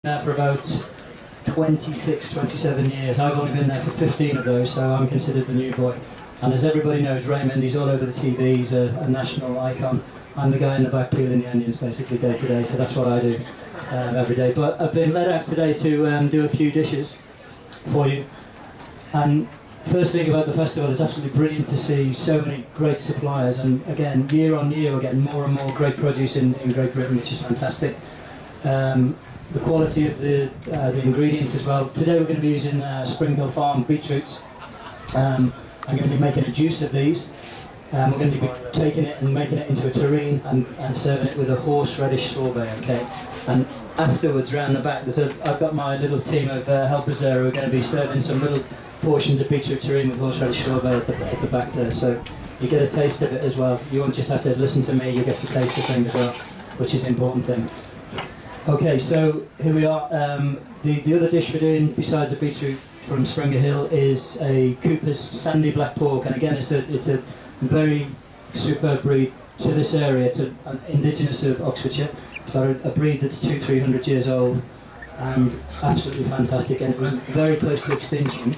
There for about 26, 27 years. I've only been there for 15 of those, so I'm considered the new boy. And as everybody knows, Raymond, he's all over the TV, he's a national icon. I'm the guy in the back peeling the onions basically day to day, so that's what I do every day. But I've been led out today to do a few dishes for you. And first thing about the festival, is absolutely brilliant to see so many great suppliers, and again, year on year we're getting more and more great produce in Great Britain, which is fantastic. The quality of the ingredients as well. Today we're going to be using Spring Hill Farm beetroots. I'm going to be making a juice of these. We're going to be taking it and making it into a terrine and serving it with a horseradish sorbet, okay? And afterwards, round the back, I've got my little team of helpers there who are going to be serving some little portions of beetroot terrine with horseradish sorbet at the back there, so you get a taste of it as well. You won't just have to listen to me, you get to taste the thing as well, which is the important thing. Okay, so here we are. The other dish we're doing, besides the beetroot from Springer Hill, is a Cooper's Sandy Black Pork, and again it's a very superb breed to this area. It's an indigenous of Oxfordshire. It's about a breed that's 200-300 years old and absolutely fantastic, and it was very close to extinction,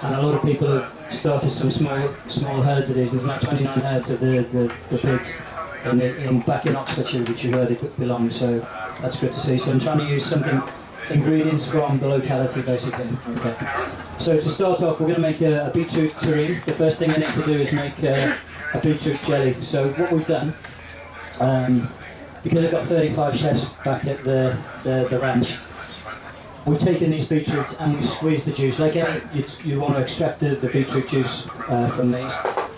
and a lot of people have started some small herds of these, and there's now 29 herds of the pigs back in Oxfordshire, which is where they belong, so that's good to see. So I'm trying to use ingredients from the locality basically. Okay. So to start off, we're going to make a beetroot terrine. The first thing I need to do is make a beetroot jelly. So what we've done, because I've got 35 chefs back at the ranch, we've taken these beetroots and we've squeezed the juice. Like you want to extract the beetroot juice from these,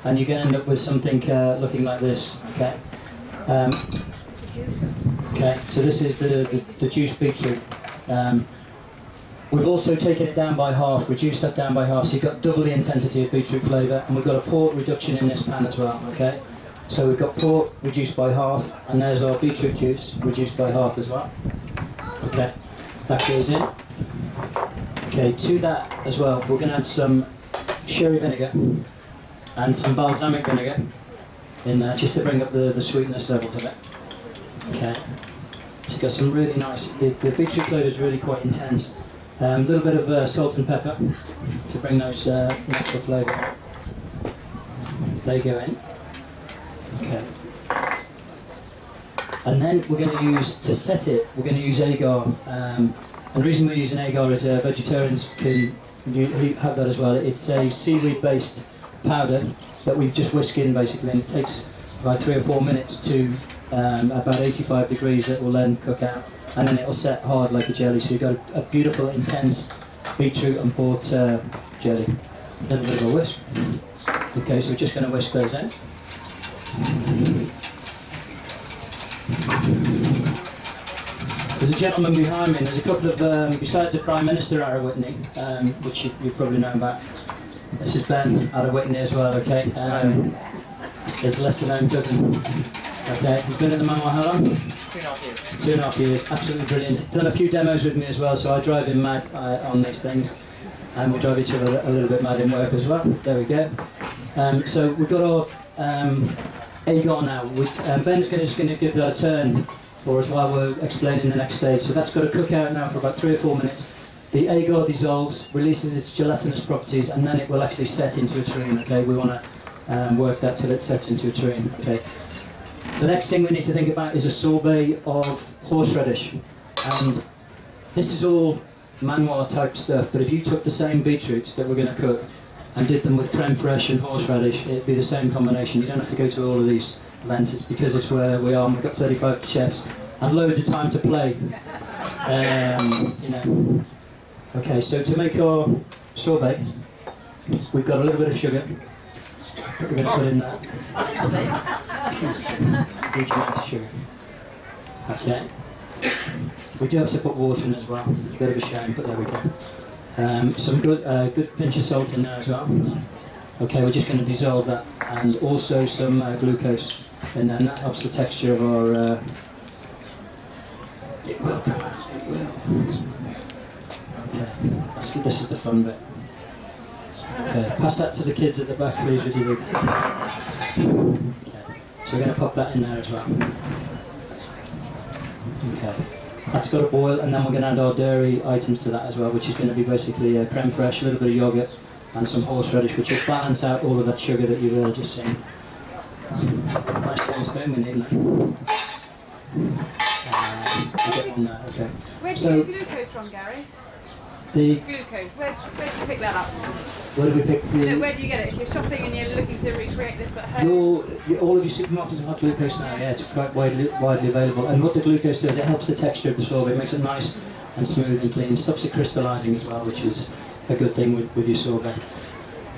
and you're going to end up with something looking like this. Okay. Okay, so this is the juiced beetroot. We've also taken it down by half, reduced that down by half, so you've got double the intensity of beetroot flavour, and we've got a port reduction in this pan as well, okay? So we've got port reduced by half, and there's our beetroot juice reduced by half as well. Okay, that goes in. Okay, to that as well, we're going to add some sherry vinegar and some balsamic vinegar in there, just to bring up the sweetness levels of it. Okay, so you've got some really nice, the beetroot flavour is really quite intense. A little bit of salt and pepper to bring those natural flavour. They go in. Okay. And then we're going to use, to set it, we're going to use agar. And the reason we're using agar is vegetarians can have that as well. It's a seaweed-based powder that we just whisk in basically, and it takes about 3 or 4 minutes to about 85 degrees that will then cook out, and then it'll set hard like a jelly, so you've got a beautiful intense beetroot and port jelly. A little bit of a whisk. Okay, so we're just going to whisk those in. There's a gentleman behind me, and there's a couple of, besides the Prime Minister out of Whitney, which you probably know about. This is Ben out of Whitney as well, okay? There's a lesser known cousin. Okay, he's been at the Mama how long? 2.5 years. 2.5 years, absolutely brilliant. Done a few demos with me as well, so I drive him mad on these things. And we drive each other a little bit mad in work as well. There we go. So we've got our agar now. Ben's just going to give that a turn for us while we're explaining the next stage. So that's got to cook out now for about 3 or 4 minutes. The agar dissolves, releases its gelatinous properties, and then it will actually set into a terrine. Okay, we want to work that till it sets into a terrine. Okay. The next thing we need to think about is a sorbet of horseradish, and this is all manoir type stuff, but if you took the same beetroots that we're going to cook and did them with creme fraiche and horseradish, it'd be the same combination. You don't have to go to all of these lenses because it's where we are, and we've got 35 chefs and loads of time to play. You know. Okay, so to make our sorbet, we've got a little bit of sugar that we're going to put in that. Huge amounts of sugar. Okay. We do have to put water in as well. It's a bit of a shame, but there we go. Some good pinch of salt in there as well. Okay, we're just going to dissolve that, and also some glucose in there, and that helps the texture of our... It will come out, it will. Okay, this is the fun bit. Okay, pass that to the kids at the back, please, would you? Okay, so we're going to pop that in there as well. Okay, That's got to boil, and then we're going to add our dairy items to that as well, which is going to be basically creme fraiche, a little bit of yogurt, and some horseradish, which will balance out all of that sugar that you've just seen. Nice big spoon we need now. We'll get one there, okay. Where do you get glucose from, Gary? The glucose, where do you pick that up? Where do we pick the... Where do you get it? If you're shopping and you're looking to recreate this at home? All of your supermarkets have glucose now, yeah, it's quite widely available. And what the glucose does, it helps the texture of the sorbet, it makes it nice and smooth and clean, stops it crystallising as well, which is a good thing with your sorbet.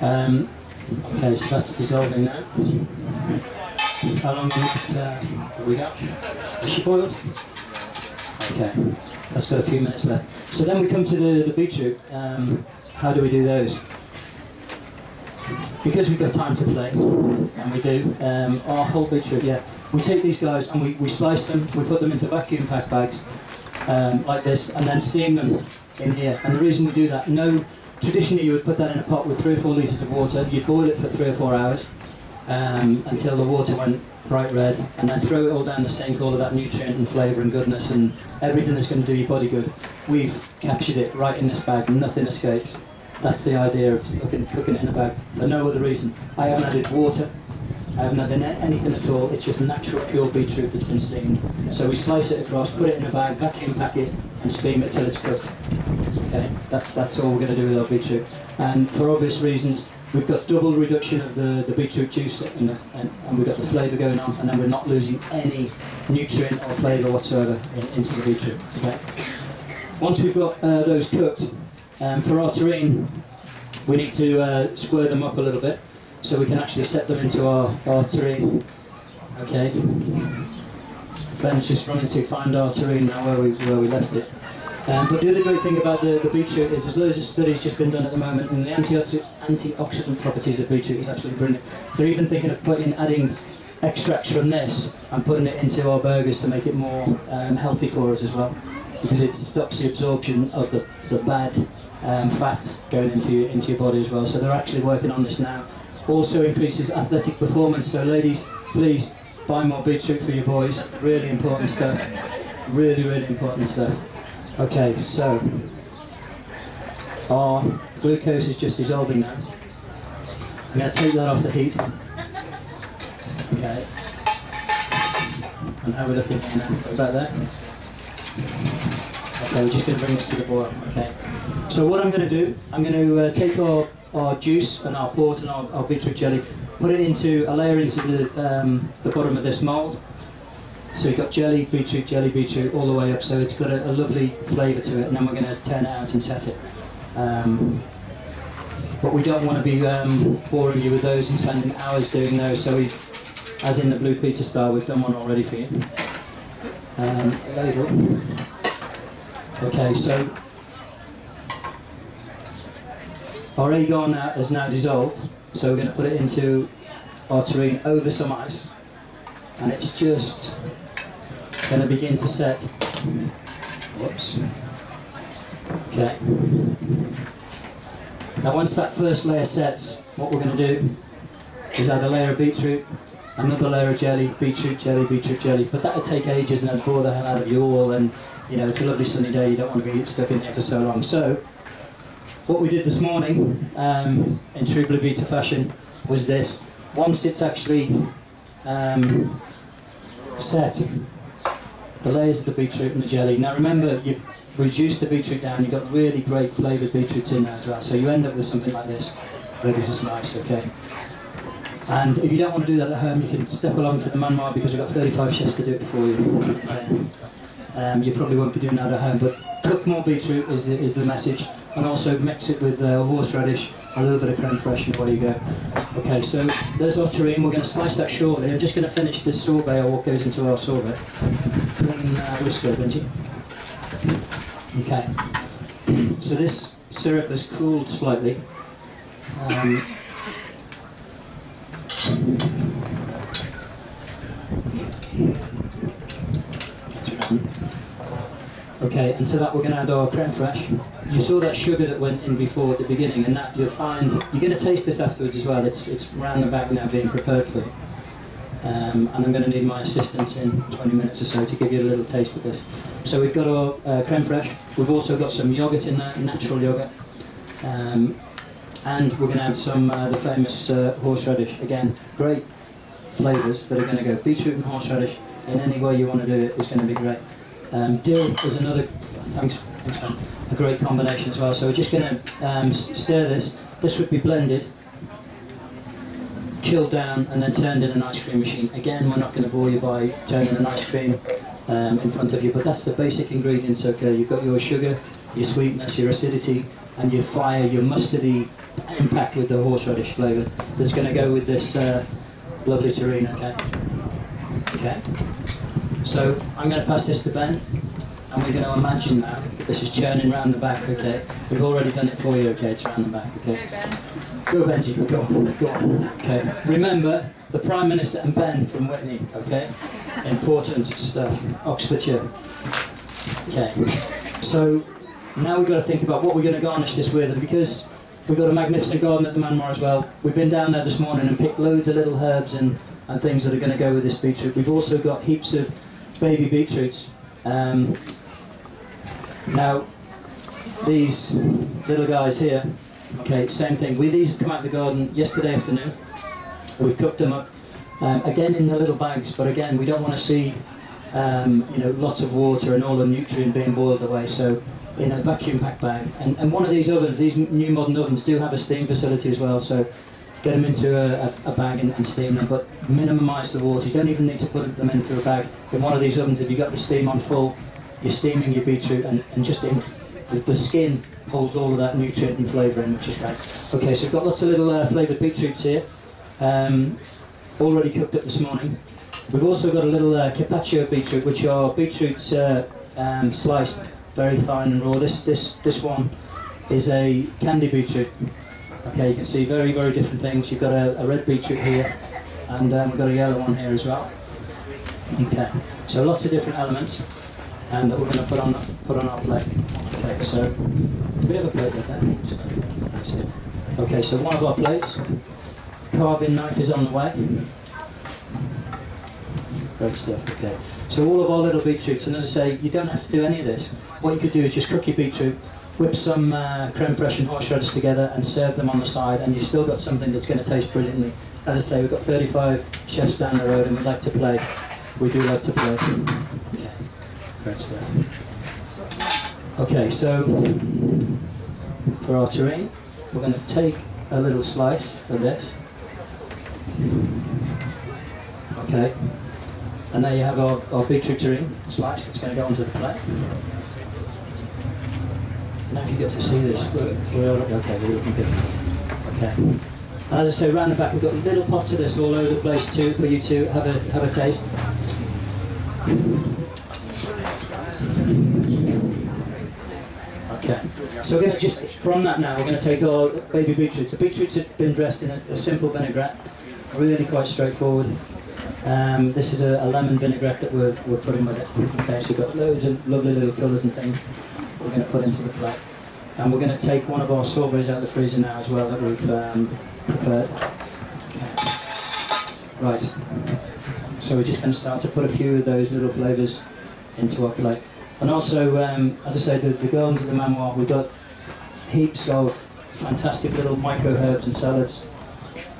Okay, so that's dissolving now. How long have we got? Is she boiled? Okay, that's got a few minutes left. So then we come to the beetroot. How do we do those? Because we've got time to play, and we do, our whole beetroot, yeah, we take these guys and we slice them, we put them into vacuum pack bags, like this, and then steam them in here. And the reason we do that, traditionally you would put that in a pot with 3 or 4 litres of water, you'd boil it for 3 or 4 hours, until the water went bright red, and then throw it all down the sink, all of that nutrient and flavour and goodness and everything that's going to do your body good. We've captured it right in this bag, nothing escapes. That's the idea of cooking it in a bag, for no other reason. I haven't added water, I haven't added anything at all, it's just natural pure beetroot that's been steamed. So we slice it across, put it in a bag, vacuum pack it and steam it till it's cooked. Okay, that's all we're going to do with our beetroot. And for obvious reasons, we've got double reduction of the beetroot juice and we've got the flavour going on, and then we're not losing any nutrient or flavour whatsoever into the beetroot. Okay. Once we've got those cooked, for our terrine, we need to square them up a little bit so we can actually set them into our terrine. Okay. Glenn's just running to find our terrine now where we left it. But the other great thing about the beetroot is there's loads of studies just been done at the moment, and the antioxidant properties of beetroot is absolutely brilliant. They're even thinking of adding extracts from this and putting it into our burgers to make it more healthy for us as well, because it stops the absorption of the bad fats going into your body as well. So they're actually working on this now. Also increases athletic performance. So ladies, please buy more beetroot for your boys. Really important stuff. Really, really important stuff. Okay, so our glucose is just dissolving now. I'm going to take that off the heat. Okay. And how are we looking now? About there? Okay, we're just going to bring this to the boil. Okay. So what I'm going to do, I'm going to take our juice and our port and our beetroot jelly, put it into a layer into the bottom of this mould. So you've got jelly, beetroot, all the way up, so it's got a lovely flavour to it, and then we're going to turn it out and set it. But we don't want to be boring you with those and spending hours doing those, so we've, as in the Blue Peter style, we've done one already for you. Ladle. Okay, so our agar is now dissolved, so we're going to put it into our terrine over some ice, and it's just going to begin to set. Whoops. Okay. Now once that first layer sets, what we're going to do is add a layer of beetroot, another layer of jelly, beetroot jelly, but that would take ages and that'd bore the hell out of you all, and you know, it's a lovely sunny day, you don't want to be stuck in there for so long. So what we did this morning, in true Blue Peter fashion, was this. Once it's actually set, the layers of the beetroot and the jelly. Now remember, you've reduced the beetroot down, you've got really great flavoured beetroots in there as well, so you end up with something like this, ready to slice, okay? And if you don't want to do that at home, you can step along to the Manmar, because we've got 35 chefs to do it for you. Okay. You probably won't be doing that at home, but cook more beetroot is the message, and also mix it with horseradish, a little bit of creme fraiche, and away you go. Okay, so there's our terrine. We're going to slice that shortly. I'm just going to finish this sorbet, or what goes into our sorbet. Clean whisker, don't you? Okay. So this syrup has cooled slightly. Okay, and to that we're going to add our creme fraiche. You saw that sugar that went in before at the beginning, and that you'll find, you're going to taste this afterwards as well, it's round the back now being prepared for you. And I'm going to need my assistance in 20 minutes or so to give you a little taste of this. So we've got our creme fraiche. We've also got some yogurt in there, natural yogurt. And we're going to add some the famous horseradish. Again, great flavours that are going to go. Beetroot and horseradish in any way you want to do it is going to be great. Dill is another, thanks man, a great combination as well. So we're just going to stir this. This would be blended, chilled down, and then turned in an ice cream machine. Again, we're not going to bore you by turning an ice cream in front of you, but that's the basic ingredients. Okay, you've got your sugar, your sweetness, your acidity, and your fire, your mustardy impact with the horseradish flavour that's going to go with this lovely terrine. Okay. So I'm going to pass this to Ben, and we're going to imagine now that this is churning round the back. Okay. We've already done it for you. Okay, it's round the back. Okay. Go Benji, go on. Okay. Remember the Prime Minister and Ben from Whitney. Okay. Important stuff. Oxfordshire. Okay. So now we've got to think about what we're going to garnish this with, and because we've got a magnificent garden at the Manoir as well, we've been down there this morning and picked loads of little herbs and things that are going to go with this beetroot. We've also got heaps of baby beetroots. Now, these little guys here, okay, same thing. These have come out of the garden yesterday afternoon. We've cooked them up, again in the little bags, but again, we don't want to see lots of water and all the nutrient being boiled away, so in a vacuum packed bag. And one of these ovens, these new modern ovens, do have a steam facility as well, so get them into a bag and steam them, but minimise the water. You don't even need to put them into a bag. In one of these ovens, if you've got the steam on full, you're steaming your beetroot, and just the skin holds all of that nutrient and flavour in, which is great. Okay, so we've got lots of little flavoured beetroots here, already cooked up this morning. We've also got a little carpaccio beetroot, which are beetroots sliced very fine and raw. This one is a candy beetroot. Okay, you can see very, very different things. You've got a red beetroot here, and we've got a yellow one here as well. Okay, so lots of different elements that we're going to put on our plate. Okay, so do we have a plate okay? Okay, so one of our plates. Carving knife is on the way. Great stuff. Okay, so all of our little beetroots, and as I say, you don't have to do any of this. What you could do is just cook your beetroot, whip some creme fraiche and horseradish together and serve them on the side, and you've still got something that's going to taste brilliantly. As I say, we've got 35 chefs down the road and we like to play. We do like to play. Okay, great stuff. Okay, so for our terrine, we're going to take a little slice of this. Okay, and there you have our beetroot terrine slice that's going to go onto the plate. Now if you get to see this, okay, we're looking good. Okay, and as I say, round the back we've got little pots of this all over the place too, for you to have a taste. Okay, so we're going to just, from that now, we're going to take our baby beetroots. The beetroots have been dressed in a simple vinaigrette, really quite straightforward. This is a lemon vinaigrette that we're putting with it. Okay, so we've got loads of lovely little colours and things we're going to put into the plate. And we're going to take one of our sorbets out of the freezer now as well that we've prepared. Okay. Right, so we're just going to start to put a few of those little flavours into our plate. And also, as I say, the gardens at the Manoir, we've got heaps of fantastic little micro herbs and salads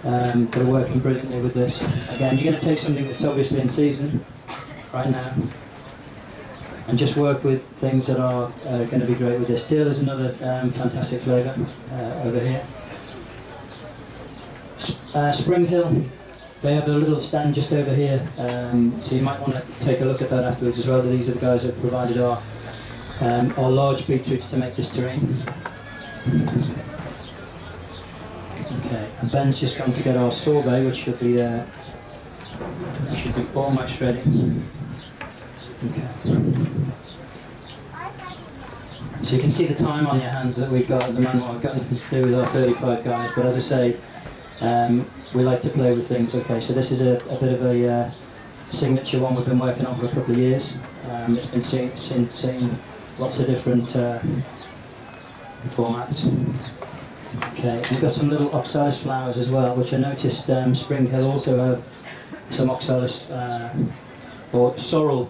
that are working brilliantly with this. Again, you're going to take something that's obviously in season right now and just work with things that are going to be great with this. Dill is another fantastic flavour over here. Spring Hill, they have a little stand just over here, so you might want to take a look at that afterwards as well. These are the guys that provided our large beetroots to make this terrine. Okay, and Ben's just come to get our sorbet, which should be almost ready. Okay. So you can see the time on your hands that we've got at the Manoir. We've got nothing to do with our 35 guys, but as I say, we like to play with things. Okay, so this is a bit of a signature one we've been working on for a couple of years. It's been seen lots of different formats. Okay, we've got some little oxalis flowers as well, which I noticed Spring Hill also have some oxalis or sorrel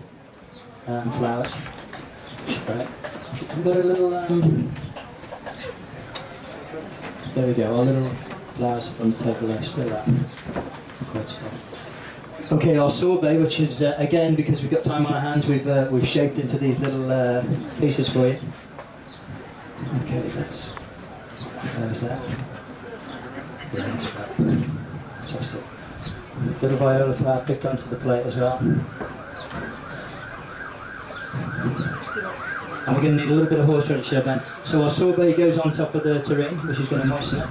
flowers. Right. We've got a little, there we go, our little flowers from the table there, still that. Great stuff. Okay, our sorbet, which is, again, because we've got time on our hands, we've shaped into these little pieces for you. Okay, there's that. Fantastic. Little viola flower picked onto the plate as well. And we're going to need a little bit of horseradish here, Ben. So our sorbet goes on top of the terrine, which is going to moisten it.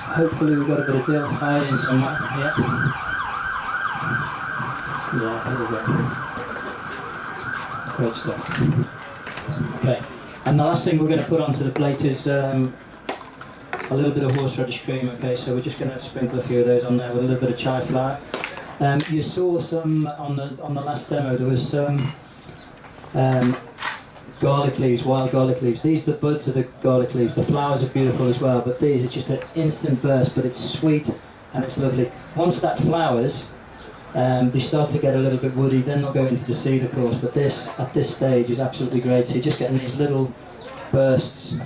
Hopefully we've got a bit of dill hiding somewhere here. Yeah, here we go. Great stuff. Okay, and the last thing we're going to put onto the plate is a little bit of horseradish cream. Okay, so we're just going to sprinkle a few of those on there with a little bit of chai flour. You saw some on the last demo. There was some garlic leaves, wild garlic leaves. These are the buds of the garlic leaves. The flowers are beautiful as well, but these are just an instant burst, but it's sweet and it's lovely. Once that flowers, they start to get a little bit woody, then they'll go into the seed, of course, but this, at this stage, is absolutely great. So you're just getting these little bursts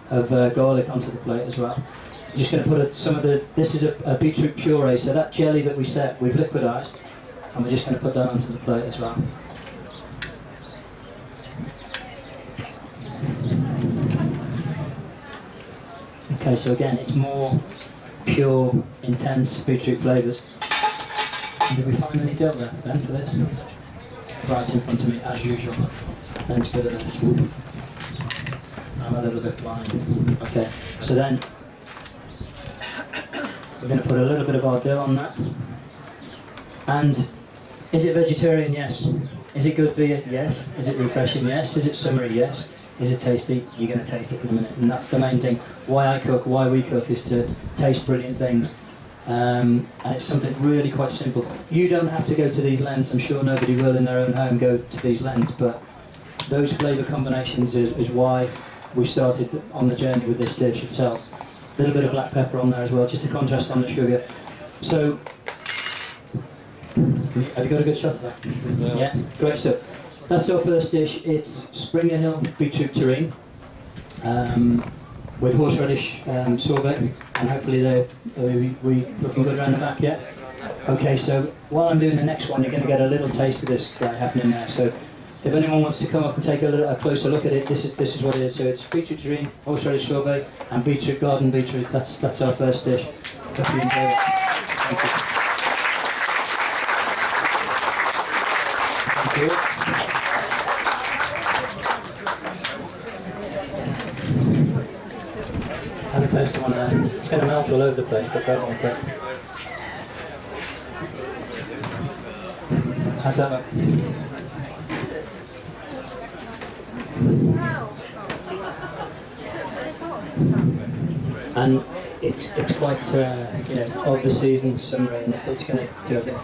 of garlic onto the plate as well. You're just going to put some of the, this is a beetroot puree, so that jelly that we set, we've liquidized, and we're just going to put that onto the plate as well. Okay, so again, it's more pure, intense beetroot flavours. Did we find any dill there, Ben, for this? Right in front of me, as usual. Thanks for this. I'm a little bit blind. Okay, so then we're going to put a little bit of our dill on that. And is it vegetarian? Yes. Is it good for you? Yes. Is it refreshing? Yes. Is it summery? Yes. Is it tasty? You're going to taste it in a minute. And that's the main thing. Why I cook, why we cook, is to taste brilliant things. And it's something really quite simple. You don't have to go to these lengths. I'm sure nobody will in their own home go to these lengths, but those flavour combinations is why we started on the journey with this dish itself. A little bit of black pepper on there as well, just to contrast on the sugar. So, have you got a good shot of that? Yeah, great stuff. That's our first dish. It's Springer Hill beetroot terrine with horseradish sorbet, and hopefully we looking good around the back, yeah? Okay, so while I'm doing the next one, you're going to get a little taste of this guy happening there. So if anyone wants to come up and take a closer look at it, this is what it is. So it's beetroot terrine, horseradish sorbet, and beetroot, garden beetroots. That's our first dish. Hope you enjoy it. Thank you. Thank you. Have a taste of one there. It's going to melt all over the place, but grab one quick. How's that look? And it's quite of the season, summery, and it's going to do a bit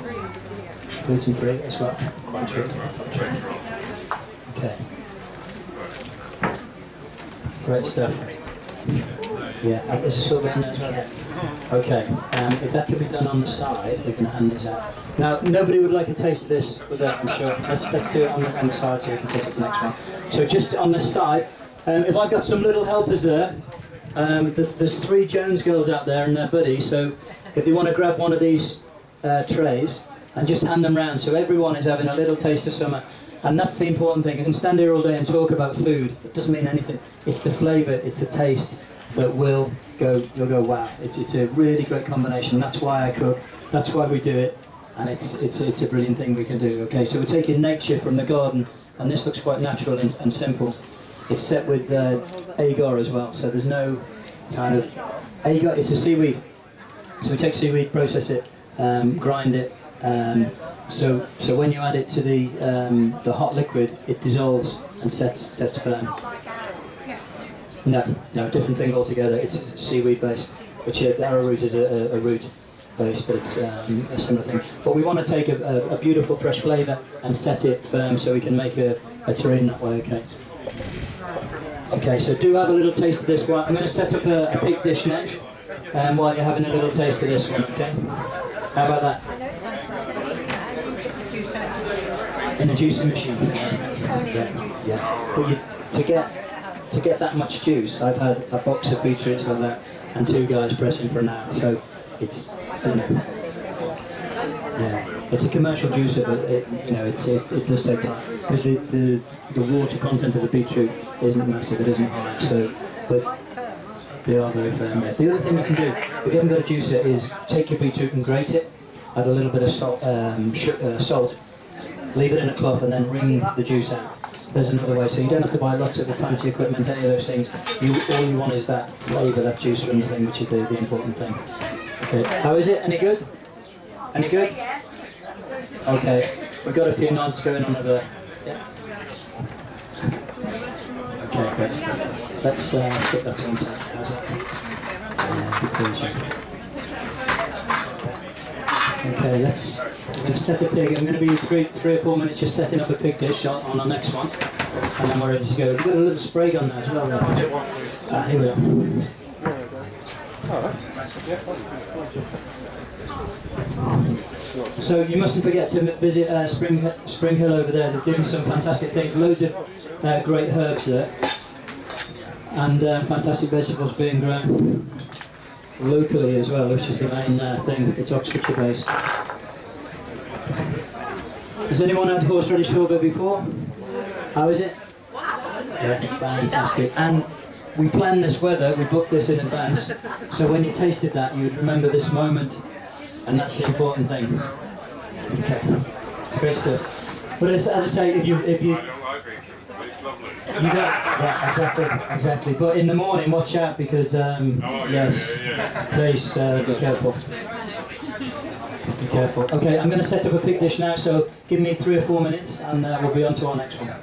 gluten free as well. Quite true. Okay. Great stuff. Yeah, there's a sorbet in there as well. Yeah. Okay, if that could be done on the side, we can hand these out. Now, nobody would like a taste of this with that, I'm sure. Let's do it on the side so we can take it to the next one. So just on this side, if I've got some little helpers there, there's 3 Jones girls out there and their buddies, so if you want to grab one of these trays and just hand them round, so everyone is having a little taste of summer. And that's the important thing. I can stand here all day and talk about food. It doesn't mean anything. It's the flavour, it's the taste that you'll go, wow. It's a really great combination. That's why I cook. That's why we do it. And it's a brilliant thing we can do. Okay, so we're taking nature from the garden, and this looks quite natural and simple. It's set with agar as well, so there's no kind of agar. It's a seaweed. So we take seaweed, process it, grind it. So when you add it to the hot liquid, it dissolves and sets firm. No, different thing altogether. It's seaweed based, which the arrowroot is a root base, but it's a similar thing. But we want to take a beautiful fresh flavour and set it firm so we can make a terrine that way. Okay. Okay, so do have a little taste of this one. I'm going to set up a pig dish next, while you're having a little taste of this one. Okay. How about that? In the juicing machine. Yeah. But to get that much juice, I've had a box of beetroots like that and 2 guys pressing for an hour. So it's, you know, yeah, it's a commercial juicer, but it does take time because the water content of the beetroot isn't massive, it isn't high. So, but they are very firm. The other thing you can do, if you haven't got a juicer, is take your beetroot and grate it, add a little bit of salt, leave it in a cloth, and then wring the juice out. There's another way, so you don't have to buy lots of the fancy equipment, any of those things. All you want is that flavour, that juice from the thing, which is the important thing. Okay, how is it? Any good? Any good? Okay, we've got a few nods going on over there. Yeah. Okay, great stuff. Let's put that to one side. How's that? Okay, we're going to set a pig. I'm going to be 3 or 4 minutes just setting up a pig dish on the next one, and then we're ready to go. We've got a little spray gun there as well. Here we are. So you mustn't forget to visit Spring Hill over there. They're doing some fantastic things. Loads of great herbs there, and fantastic vegetables being grown locally as well, which is the main thing. It's Oxfordshire based. Has anyone had horseradish sorbet before? How is it? Yeah, fantastic. And we planned this weather, we booked this in advance, so when you tasted that, you would remember this moment, and that's the important thing. Okay, great stuff. But as I say, if you you don't, yeah, exactly. But in the morning, watch out because yes, please be careful. Be careful. Okay, I'm going to set up a pig dish now. So give me 3 or 4 minutes, and we'll be on to our next one.